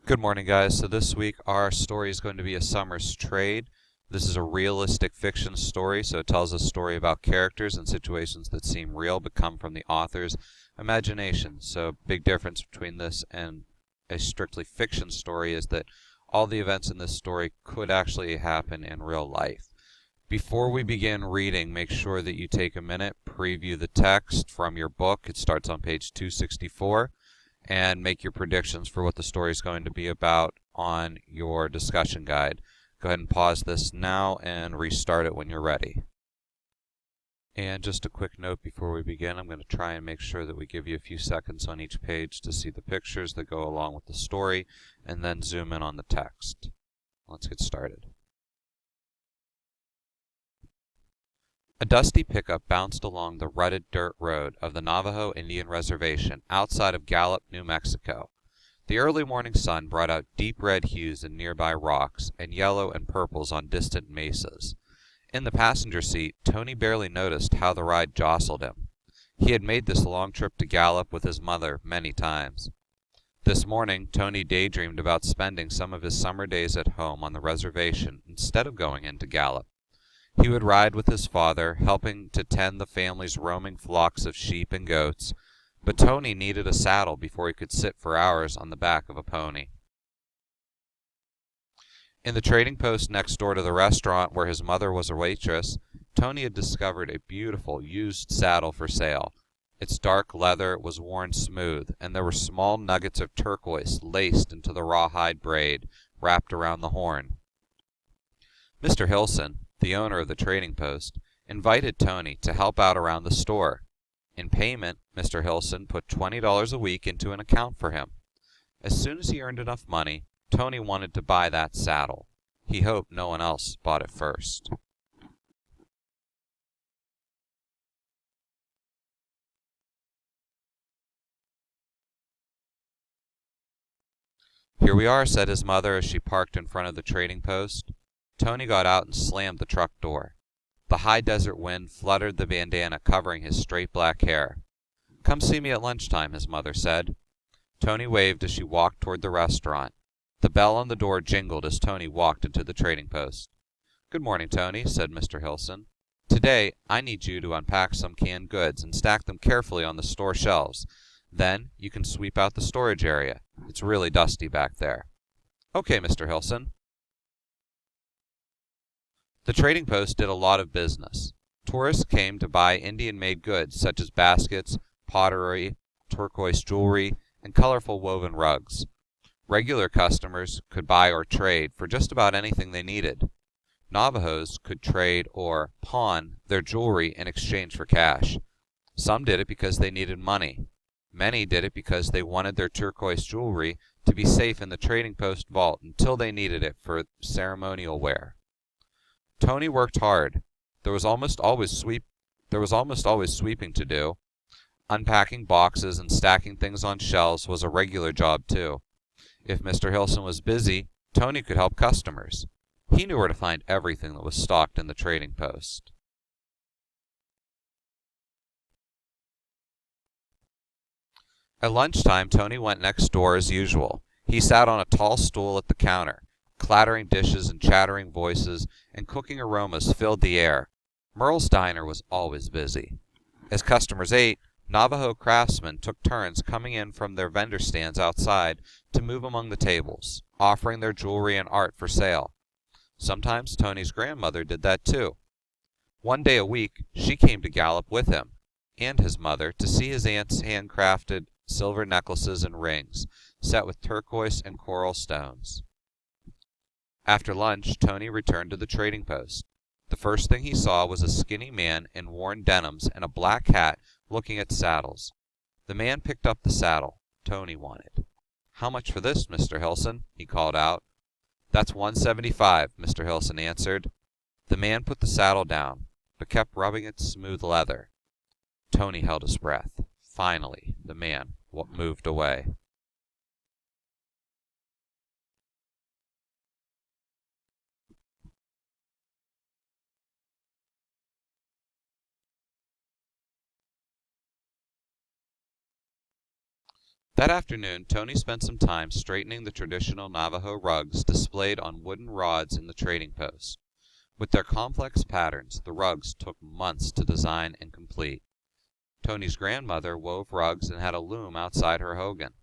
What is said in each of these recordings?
Good morning, guys. So this week our story is going to be A Summer's Trade. This is a realistic fiction story, so it tells a story about characters and situations that seem real but come from the author's imagination. So big difference between this and a strictly fiction story is that all the events in this story could actually happen in real life. Before we begin reading, make sure that you take a minute, preview the text from your book. It starts on page 264. And make your predictions for what the story is going to be about on your discussion guide. Go ahead and pause this now and restart it when you're ready. And just a quick note before we begin, I'm going to try and make sure that we give you a few seconds on each page to see the pictures that go along with the story, and then zoom in on the text. Let's get started. A dusty pickup bounced along the rutted dirt road of the Navajo Indian Reservation outside of Gallup, New Mexico. The early morning sun brought out deep red hues in nearby rocks and yellow and purples on distant mesas. In the passenger seat, Tony barely noticed how the ride jostled him. He had made this long trip to Gallup with his mother many times. This morning, Tony daydreamed about spending some of his summer days at home on the reservation instead of going into Gallup. He would ride with his father, helping to tend the family's roaming flocks of sheep and goats, but Tony needed a saddle before he could sit for hours on the back of a pony. In the trading post next door to the restaurant where his mother was a waitress, Tony had discovered a beautiful used saddle for sale. Its dark leather was worn smooth, and there were small nuggets of turquoise laced into the rawhide braid wrapped around the horn. Mr. Hilson, the owner of the trading post, invited Tony to help out around the store. In payment, Mr. Hilson put $20 a week into an account for him. As soon as he earned enough money, Tony wanted to buy that saddle. He hoped no one else bought it first. "Here we are," said his mother as she parked in front of the trading post. Tony got out and slammed the truck door. The high desert wind fluttered the bandana covering his straight black hair. "Come see me at lunchtime," his mother said. Tony waved as she walked toward the restaurant. The bell on the door jingled as Tony walked into the trading post. "Good morning, Tony," said Mr. Hilson. "Today, I need you to unpack some canned goods and stack them carefully on the store shelves. Then, you can sweep out the storage area. It's really dusty back there." "Okay, Mr. Hilson." The trading post did a lot of business. Tourists came to buy Indian-made goods such as baskets, pottery, turquoise jewelry, and colorful woven rugs. Regular customers could buy or trade for just about anything they needed. Navajos could trade or pawn their jewelry in exchange for cash. Some did it because they needed money. Many did it because they wanted their turquoise jewelry to be safe in the trading post vault until they needed it for ceremonial wear. Tony worked hard. There was almost always sweeping to do. Unpacking boxes and stacking things on shelves was a regular job, too. If Mr. Hilson was busy, Tony could help customers. He knew where to find everything that was stocked in the trading post. At lunchtime, Tony went next door as usual. He sat on a tall stool at the counter. Clattering dishes and chattering voices and cooking aromas filled the air. Merle's diner was always busy. As customers ate, Navajo craftsmen took turns coming in from their vendor stands outside to move among the tables, offering their jewelry and art for sale. Sometimes Tony's grandmother did that too. One day a week, she came to Gallup with him and his mother to see his aunt's handcrafted silver necklaces and rings, set with turquoise and coral stones. After lunch, Tony returned to the trading post. The first thing he saw was a skinny man in worn denims and a black hat looking at saddles. The man picked up the saddle Tony wanted. "How much for this, Mr. Hilson?" he called out. "That's $175, Mr. Hilson answered. The man put the saddle down, but kept rubbing its smooth leather. Tony held his breath. Finally, the man moved away. That afternoon, Tony spent some time straightening the traditional Navajo rugs displayed on wooden rods in the trading post. With their complex patterns, the rugs took months to design and complete. Tony's grandmother wove rugs and had a loom outside her hogan.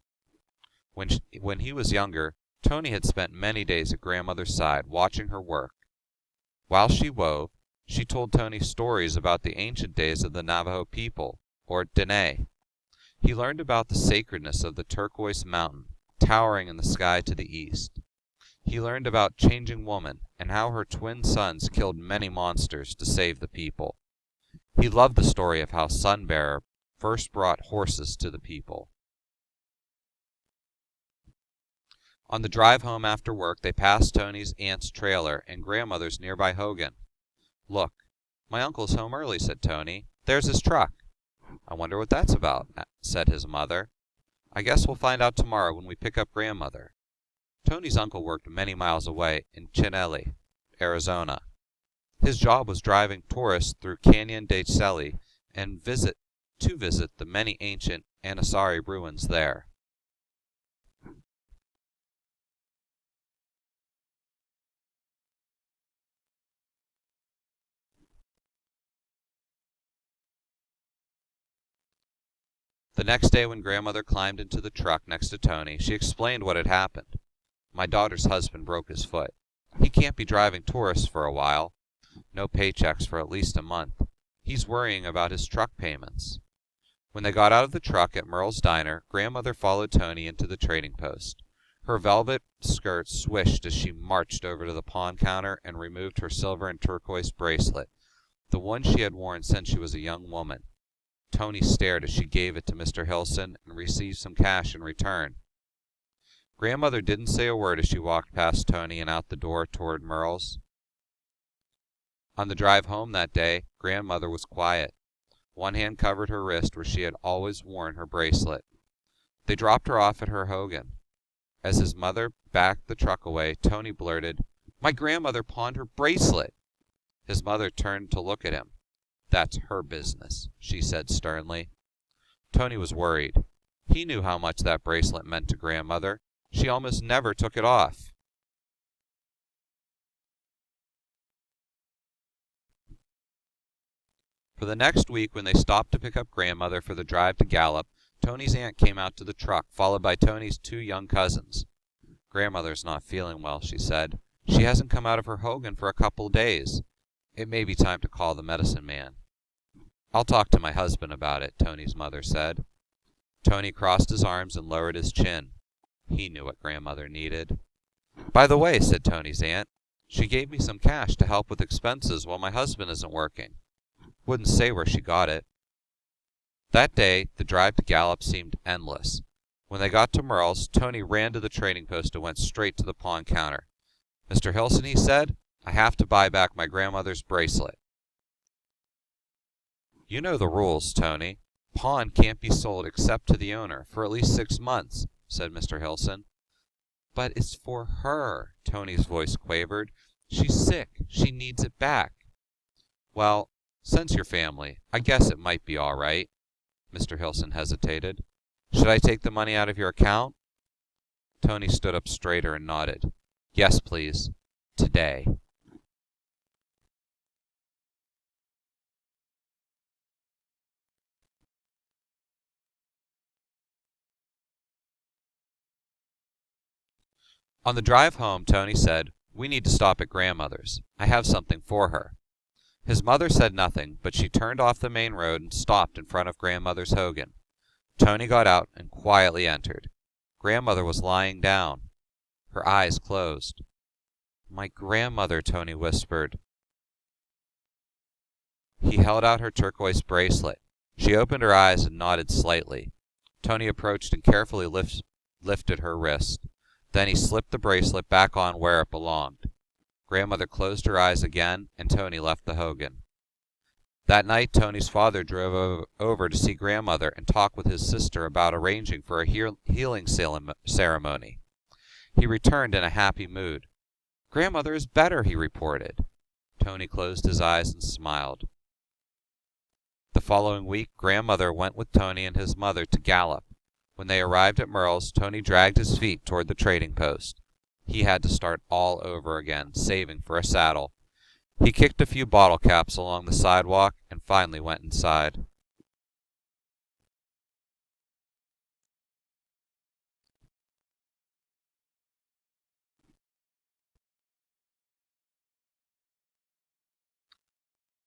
When he was younger, Tony had spent many days at grandmother's side watching her work. While she wove, she told Tony stories about the ancient days of the Navajo people, or Dene. He learned about the sacredness of the turquoise mountain, towering in the sky to the east. He learned about Changing Woman and how her twin sons killed many monsters to save the people. He loved the story of how Sunbearer first brought horses to the people. On the drive home after work, they passed Tony's aunt's trailer and grandmother's nearby hogan. "Look, my uncle's home early," said Tony. "There's his truck." "I wonder what that's about," said his mother. "I guess we'll find out tomorrow when we pick up grandmother." Tony's uncle worked many miles away in Chinelli, Arizona. His job was driving tourists through Canyon de Chelly and visit the many ancient Anasari ruins there. The next day when grandmother climbed into the truck next to Tony, she explained what had happened. "My daughter's husband broke his foot. He can't be driving tourists for a while. No paychecks for at least a month. He's worrying about his truck payments." When they got out of the truck at Merle's Diner, grandmother followed Tony into the trading post. Her velvet skirt swished as she marched over to the pawn counter and removed her silver and turquoise bracelet, the one she had worn since she was a young woman. Tony stared as she gave it to Mr. Hilson and received some cash in return. Grandmother didn't say a word as she walked past Tony and out the door toward Merle's. On the drive home that day, grandmother was quiet. One hand covered her wrist where she had always worn her bracelet. They dropped her off at her hogan. As his mother backed the truck away, Tony blurted, "My grandmother pawned her bracelet." His mother turned to look at him. "That's her business," she said sternly. Tony was worried. He knew how much that bracelet meant to grandmother. She almost never took it off. For the next week, when they stopped to pick up grandmother for the drive to Gallup, Tony's aunt came out to the truck, followed by Tony's two young cousins. "Grandmother's not feeling well," she said. "She hasn't come out of her hogan for a couple of days. It may be time to call the medicine man." "I'll talk to my husband about it," Tony's mother said. Tony crossed his arms and lowered his chin. He knew what grandmother needed. "By the way," said Tony's aunt, "she gave me some cash to help with expenses while my husband isn't working. Wouldn't say where she got it." That day, the drive to Gallup seemed endless. When they got to Merle's, Tony ran to the trading post and went straight to the pawn counter. "Mr. Hilson," he said, "I have to buy back my grandmother's bracelet." "You know the rules, Tony. Pawn can't be sold except to the owner for at least 6 months," said Mr. Hilson. "But it's for her," Tony's voice quavered. "She's sick. She needs it back." "Well, since you're family, I guess it might be all right." Mr. Hilson hesitated. "Should I take the money out of your account?" Tony stood up straighter and nodded. "Yes, please. Today." On the drive home, Tony said, "We need to stop at grandmother's. I have something for her." His mother said nothing, but she turned off the main road and stopped in front of grandmother's hogan. Tony got out and quietly entered. Grandmother was lying down, her eyes closed. "My grandmother," Tony whispered. He held out her turquoise bracelet. She opened her eyes and nodded slightly. Tony approached and carefully lifted her wrist. Then he slipped the bracelet back on where it belonged. Grandmother closed her eyes again, and Tony left the hogan. That night, Tony's father drove over to see grandmother and talk with his sister about arranging for a healing ceremony. He returned in a happy mood. "Grandmother is better," he reported. Tony closed his eyes and smiled. The following week, grandmother went with Tony and his mother to Gallup. When they arrived at Merle's, Tony dragged his feet toward the trading post. He had to start all over again, saving for a saddle. He kicked a few bottle caps along the sidewalk and finally went inside.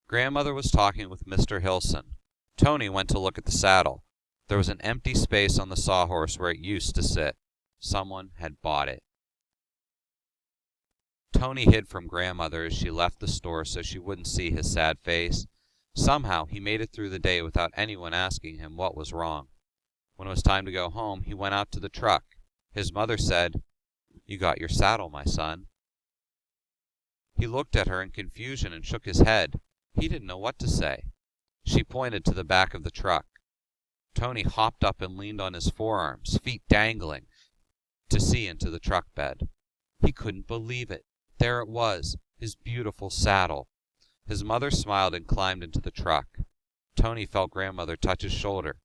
Grandmother was talking with Mr. Hilson. Tony went to look at the saddle. There was an empty space on the sawhorse where it used to sit. Someone had bought it. Tony hid from Grandmother as she left the store so she wouldn't see his sad face. Somehow he made it through the day without anyone asking him what was wrong. When it was time to go home, he went out to the truck. His mother said, "You got your saddle, my son." He looked at her in confusion and shook his head. He didn't know what to say. She pointed to the back of the truck. Tony hopped up and leaned on his forearms, feet dangling, to see into the truck bed. He couldn't believe it. There it was, his beautiful saddle. His mother smiled and climbed into the truck. Tony felt Grandmother touch his shoulder.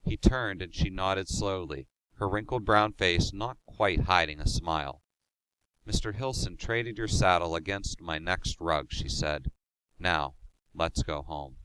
He turned and she nodded slowly, her wrinkled brown face not quite hiding a smile. "Mr. Hilson traded your saddle against my next rug," she said. "Now, let's go home."